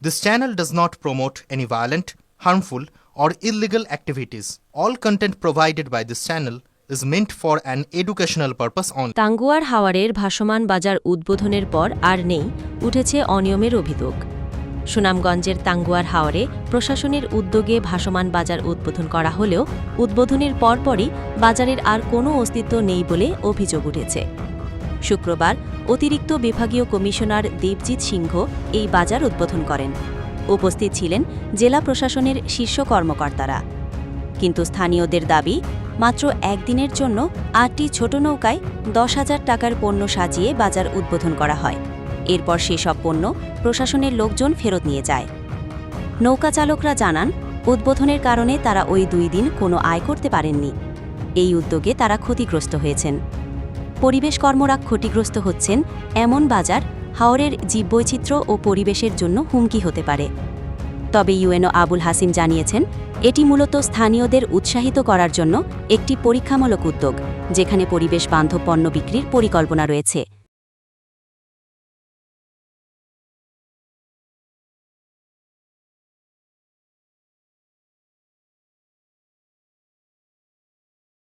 This channel does not promote any violent, harmful, or illegal activities. All content provided by this channel is meant for an educational purpose only. Tanguar হাওরের ভাসমান বাজার উদ্বোধনের পর আর নেই উঠেছে অনিয়মের অভিযোগ। সুনামগঞ্জের টাঙ্গুয়ার হাওরে প্রশাসনের উদ্যোগে ভাসমান বাজার উদ্বোধন করা হলেও উদ্বোধনের পরপরই বাজারের আর কোনো অস্তিত্ব নেই বলে অভিযোগ উঠেছে। শুক্রবার অতিরিক্ত বিভাগীয় কমিশনার দেবজিৎ সিংহ এই বাজার উদ্বোধন করেন। উপস্থিত ছিলেন জেলা প্রশাসনের শীর্ষ কর্মকর্তারা। কিন্তু স্থানীয়দের দাবি, মাত্র একদিনের জন্য ৮টি ছোট নৌকায় ১০,০০০ টাকার পণ্য সাজিয়ে বাজার উদ্বোধন করা হয়। এরপর সেসব পণ্য প্রশাসনের লোকজন ফেরত নিয়ে যায়। নৌকা চালকরা জানান, উদ্বোধনের কারণে তারা ওই ২ দিন কোনো আয় করতে পারেননি। এই উদ্যোগে তারা ক্ষতিগ্রস্ত হয়েছেন। পরিবেশ কর্মীরা ক্ষতিগ্রস্ত হচ্ছেন এমন বাজার হাওরের জীববৈচিত্র্য ও পরিবেশের জন্য হুমকি হতে পারে। তবে ইউএনও আবুল হাসিম জানিয়েছেন, এটি মূলত স্থানীয়দের উৎসাহিত করার জন্য একটি পরীক্ষামূলক উদ্যোগ, যেখানে পরিবেশ বান্ধব পণ্য বিক্রির পরিকল্পনা রয়েছে।